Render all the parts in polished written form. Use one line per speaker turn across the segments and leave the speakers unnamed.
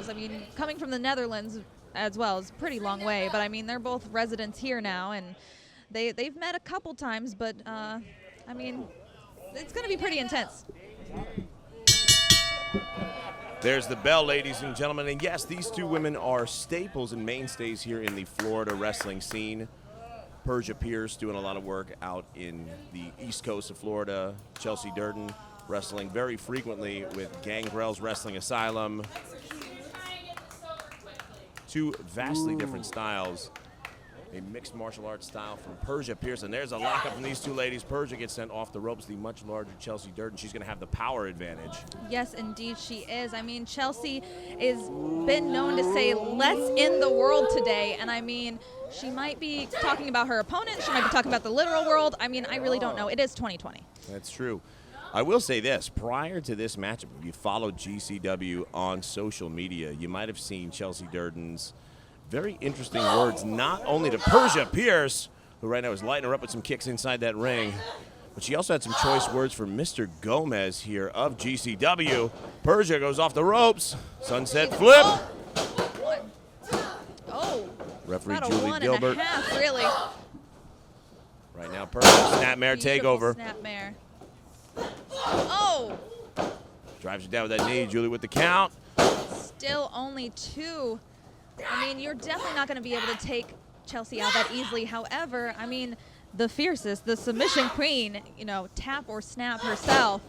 I mean, coming from the Netherlands as well is a pretty long way, but I mean, they're both residents here now, and they've met a couple times, but I mean, it's going to be pretty intense.
There's the bell, ladies and gentlemen, and yes, these two women are staples and mainstays here in the Florida wrestling scene. Persia Pierce doing a lot of work out in the east coast of Florida. Chelsea Durden wrestling very frequently with Gangrel's Wrestling Asylum. Two vastly different styles. A mixed martial arts style from Persia Pierce. And there's a lockup from these two ladies. Persia gets sent off the ropes. The much larger Chelsea Durden. She's going to have the power advantage.
Yes, indeed she is. I mean, Chelsea is been known to say, let's end the world today. And I mean, she might be talking about her opponent. She might be talking about the literal world. I mean, I really don't know. It is 2020.
That's true. I will say this. Prior to this matchup, if you followed GCW on social media, you might have seen Chelsea Durden's very interesting words, not only to Persia Pierce, who right now is lighting her up with some kicks inside that ring, but she also had some choice words for Mr. Gomez here of GCW. Persia goes off the ropes. Sunset flip.
Oh.
Referee
About
Julie
a
Gilbert.
1.5, really.
Right now, Persia, snapmare takeover.
Snapmare. Oh.
Drives her down with that knee. Julie with the count.
Still only 2. I mean, you're definitely not going to be able to take Chelsea out that easily. However, I mean, the fiercest, the submission queen, you know, tap or snap herself,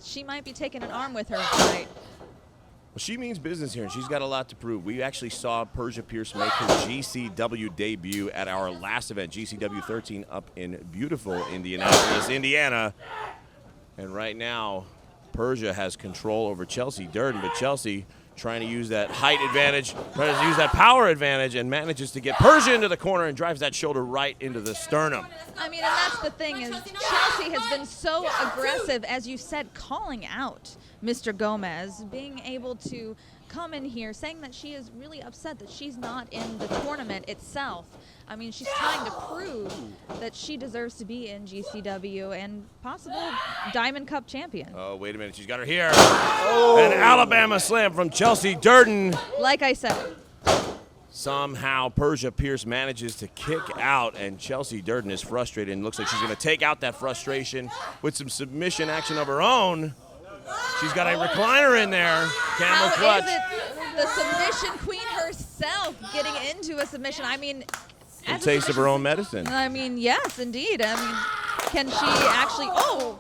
she might be taking an arm with her tonight.
Well, she means business here, and she's got a lot to prove. We actually saw Persia Pierce make her GCW debut at our last event, GCW 13, up in beautiful Indianapolis, Indiana. And right now, Persia has control over Chelsea Durden, but Chelsea trying to use that height advantage, trying to use that power advantage, and manages to get Persia into the corner and drives that shoulder right into the sternum.
I mean, and that's the thing is Chelsea has been so aggressive, as you said, calling out Mr. Gomez, being able to come in here saying that she is really upset that she's not in the tournament itself. I mean, she's trying to prove that she deserves to be in GCW and possible Diamond Cup champion.
Oh, wait a minute. She's got her here. Oh. An Alabama slam from Chelsea Durden.
Like I said.
Somehow Persia Pierce manages to kick out, and Chelsea Durden is frustrated and looks like she's going to take out that frustration with some submission action of her own. She's got a recliner in there. Camel clutch.
How is it the submission queen herself getting into a submission? I mean,
a taste of her own medicine.
I mean, yes, indeed. I mean, can she actually? Oh,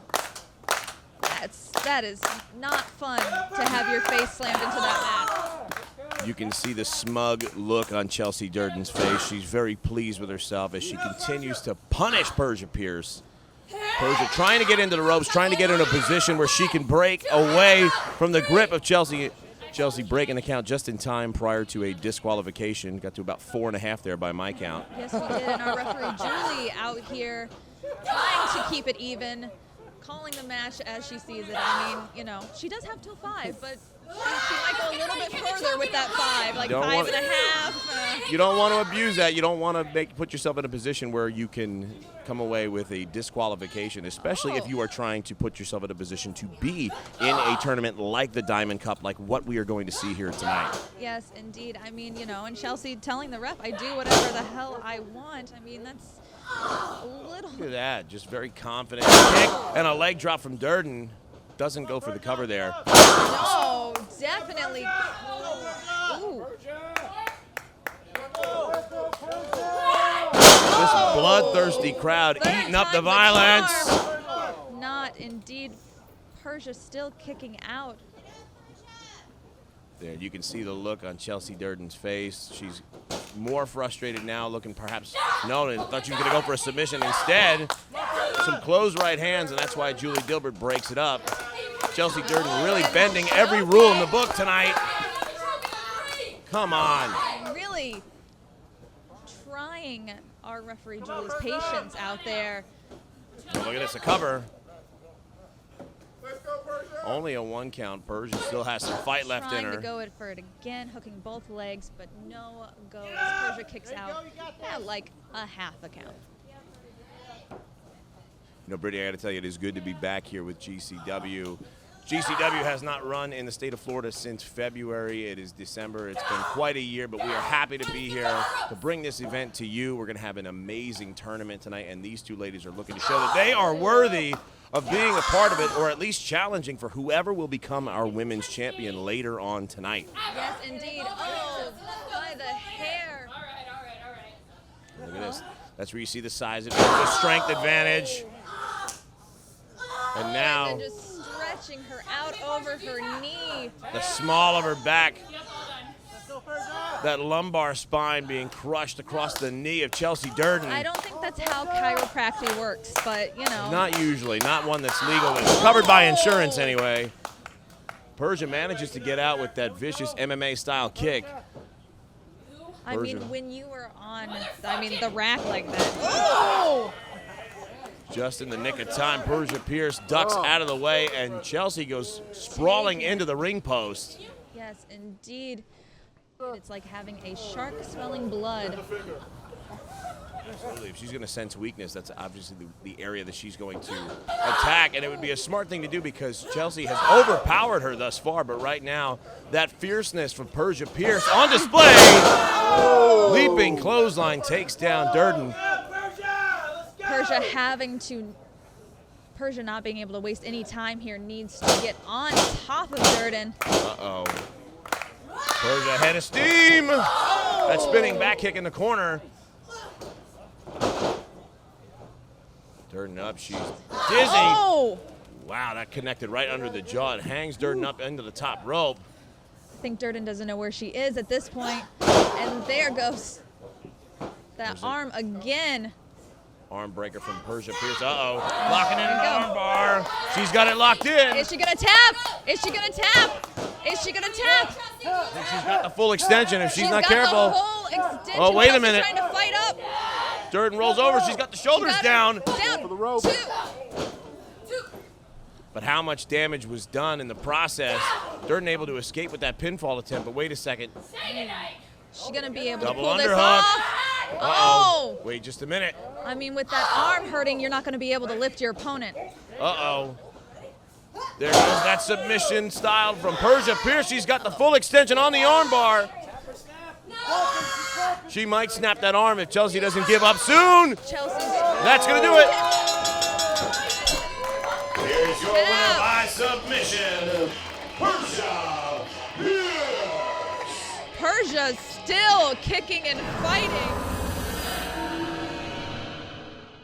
that is not fun to have your face slammed into that mat.
You can see the smug look on Chelsea Durden's face. She's very pleased with herself as she continues to punish Persia Pierce. Persia trying to get into the ropes, trying to get in a position where she can break away from the grip of Chelsea. Chelsea breaking the count just in time prior to a disqualification. Got to about 4.5 there by my count.
Yes, we did. And our referee, Julie, out here trying to keep it even, calling the match as she sees it. I mean, you know, she does have till 5, but she might go a little bit further with that 5, like 5.5.
You don't want to abuse that. You don't want to put yourself in a position where you can come away with a disqualification, especially if you are trying to put yourself in a position to be in a tournament like the Diamond Cup, like what we are going to see here tonight.
Yes, indeed. I mean, you know, and Chelsea telling the ref, I do whatever the hell I want. I mean, that's a little.
Look at that. Just very confident kick and a leg drop from Durden. Doesn't go for the cover there.
No, definitely. Ooh.
This bloodthirsty crowd eating up the violence.
Not indeed. Persia still kicking out.
There, you can see the look on Chelsea Durden's face. She's more frustrated now, looking perhaps, no, thought she was going to go for a submission. Instead, some closed right hands, and that's why Julie Gilbert breaks it up. Chelsea Durden really bending every rule in the book tonight. Come on.
Really trying our referee Julie's patience out there.
Oh, look at this, a cover. Only a 1 count. Persia still has some fight left in her.
Trying to go for it again, hooking both legs, but no go as Persia kicks out at like a half a count.
You know, Brittany, I got to tell you, it is good to be back here with GCW. GCW has not run in the state of Florida since February. It is December. It's been quite a year, but we are happy to be here to bring this event to you. We're going to have an amazing tournament tonight, and these two ladies are looking to show that they are worthy of being a part of it, or at least challenging for whoever will become our women's champion later on tonight.
Yes, indeed. Oh, by the hair.
Look at this. That's where you see the size advantage, the strength advantage. And now,
And just stretching her out over her knee.
the small of her back. That lumbar spine being crushed across the knee of Chelsea Durden.
I don't think that's how chiropractic works, but, you know.
Not usually. Not one that's legal. It's covered by insurance anyway. Persia manages to get out with that vicious MMA-style kick.
I mean,
Persia.
when you were on, the rack like that. Oh!
Just in the nick of time, Persia Pierce ducks out of the way, and Chelsea goes sprawling into the ring post.
Yes, indeed. It's like having a shark smelling blood.
Absolutely. If she's going to sense weakness, that's obviously the area that she's going to attack, and it would be a smart thing to do because Chelsea has overpowered her thus far, but right now, that fierceness from Persia Pierce on display. Leaping clothesline takes down Durden.
Persia not being able to waste any time here, needs to get on top of Durden.
Uh-oh. Persia head of steam. That spinning back kick in the corner. Durden up, she's dizzy.
Oh!
Wow, that connected right under the jaw. It hangs Durden up into the top rope.
I think Durden doesn't know where she is at this point. And there goes that arm again.
Arm breaker from Persia Pierce. Uh-oh. Locking in an arm bar. She's got it locked in.
Is she going to tap? Is she going to tap? Is she going to tap?
I think she's got the full extension if she's not
got
careful.
The whole extension.
Oh, wait a
Chelsea's
minute.
Trying to fight up.
Durden rolls over. She's got the shoulders down.
Down.
For the rope.
Two.
But how much damage was done in the process? Durden able to escape with that pinfall attempt, but wait a second.
She's going to be able
Double
to pull this
underhook.
off. Oh!
Wait just a minute.
I mean, with that arm hurting, you're not going to be able to lift your opponent.
Uh-oh. There goes that submission style from Persia Pierce. She's got the full extension on the arm bar. She might snap that arm if Chelsea doesn't give up soon.
Chelsea's.
That's going to do it. Here's your winner by submission, Persia Pierce.
Persia's still kicking and fighting.